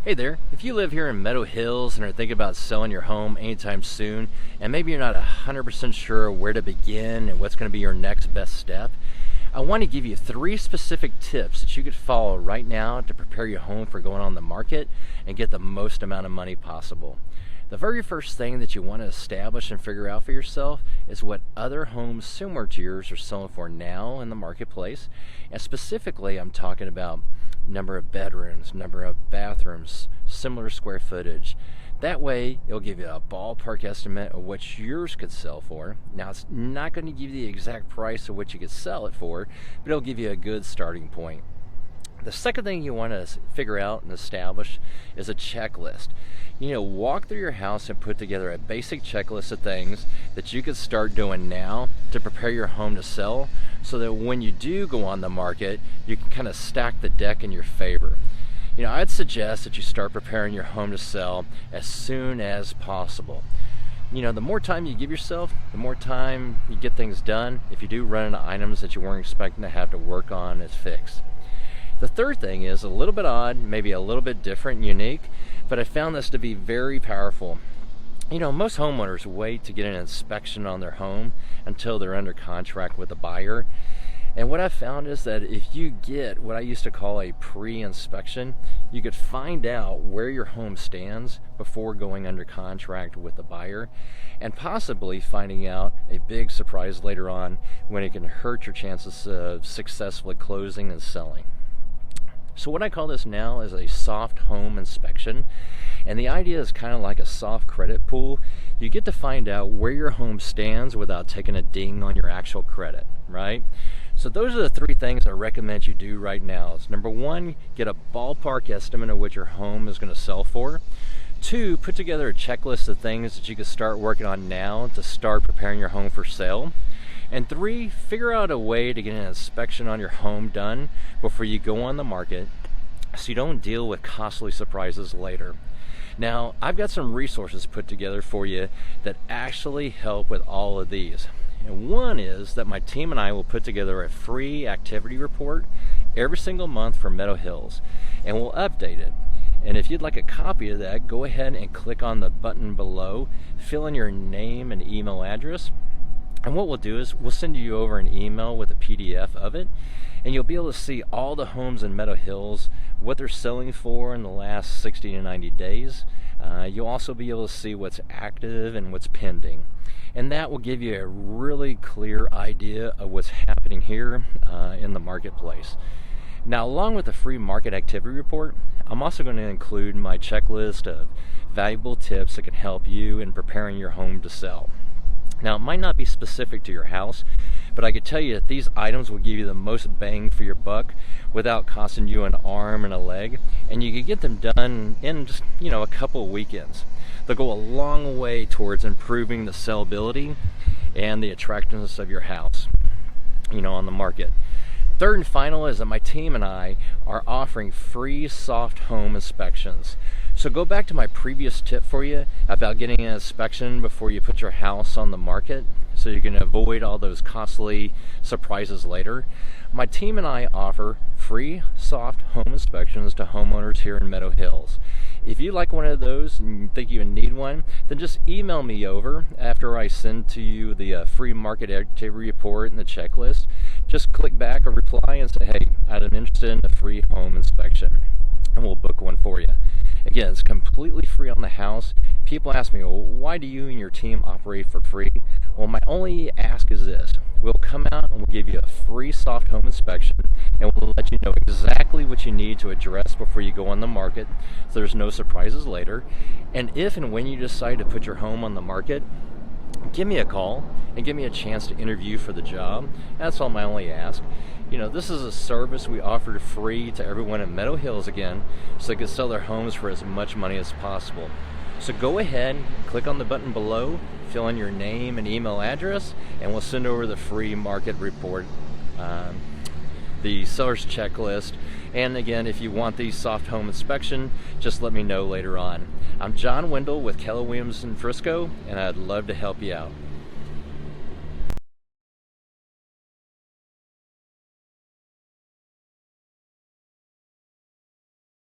Hey there, if you live here in Meadow Hills and are thinking about selling your home anytime soon, and maybe you're not 100% sure where to begin and what's going to be your next best step, I want to give you 3 specific tips that you could follow right now to prepare your home for going on the market and get the most amount of money possible. The very first thing that you want to establish and figure out for yourself is what other homes similar to yours are selling for now in the marketplace. And specifically, I'm talking about number of bedrooms, number of bathrooms, similar square footage. That way, it'll give you a ballpark estimate of what yours could sell for. Now, it's not going to give you the exact price of what you could sell it for, but it'll give you a good starting point. The second thing you want to figure out and establish is a checklist. Walk through your house and put together a basic checklist of things that you could start doing now to prepare your home to sell, so that when you do go on the market, you can kind of stack the deck in your favor. I'd suggest that you start preparing your home to sell as soon as possible. The more time you give yourself, the more time you get things done. If you do run into items that you weren't expecting to have to work on, it's fixed. The third thing is a little bit odd, maybe a little bit different and unique, but I found this to be very powerful. Most homeowners wait to get an inspection on their home until they're under contract with a buyer. And what I found is that if you get what I used to call a pre-inspection, you could find out where your home stands before going under contract with the buyer, and possibly finding out a big surprise later on when it can hurt your chances of successfully closing and selling. So what I call this now is a soft home inspection, and the idea is kind of like a soft credit pool. You get to find out where your home stands without taking a ding on your actual credit, right? So those are the 3 things I recommend you do right now. It's number 1, get a ballpark estimate of what your home is going to sell for. 2, put together a checklist of things that you can start working on now to start preparing your home for sale. And 3, figure out a way to get an inspection on your home done before you go on the market, so you don't deal with costly surprises later. Now, I've got some resources put together for you that actually help with all of these. And one is that my team and I will put together a free activity report every single month for Meadow Hills, and we'll update it. And if you'd like a copy of that, go ahead and click on the button below, fill in your name and email address, and what we'll do is we'll send you over an email with a PDF of it, and you'll be able to see all the homes in Meadow Hills, what they're selling for in the last 60 to 90 days. You'll also be able to see what's active and what's pending. And that will give you a really clear idea of what's happening here in the marketplace. Now, along with the free market activity report, I'm also going to include my checklist of valuable tips that can help you in preparing your home to sell. Now, it might not be specific to your house, but I could tell you that these items will give you the most bang for your buck without costing you an arm and a leg, and you can get them done in just, a couple of weekends. They'll go a long way towards improving the sellability and the attractiveness of your house, on the market. Third and final is that my team and I are offering free soft home inspections. So go back to my previous tip for you about getting an inspection before you put your house on the market, so you can avoid all those costly surprises later. My team and I offer free soft home inspections to homeowners here in Meadow Hills. If you like one of those and you think you need one, then just email me over after I send to you the free market activity report and the checklist. Just click back or reply and say, hey, I'm interested in a free home inspection, and we'll book one for you. Again, it's completely free on the house. People ask me, well, why do you and your team operate for free? Well, my only ask is this. We'll come out and we'll give you a free soft home inspection, and we'll let you know exactly what you need to address before you go on the market, so there's no surprises later. And if and when you decide to put your home on the market, give me a call and give me a chance to interview for the job. That's all my only ask. This is a service we offer free to everyone in Meadow Hills again, so they can sell their homes for as much money as possible. So go ahead, click on the button below, fill in your name and email address, and we'll send over the free market report, the seller's checklist. And again, if you want the soft home inspection, just let me know later on. I'm John Wendell with Keller Williams in Frisco, and I'd love to help you out.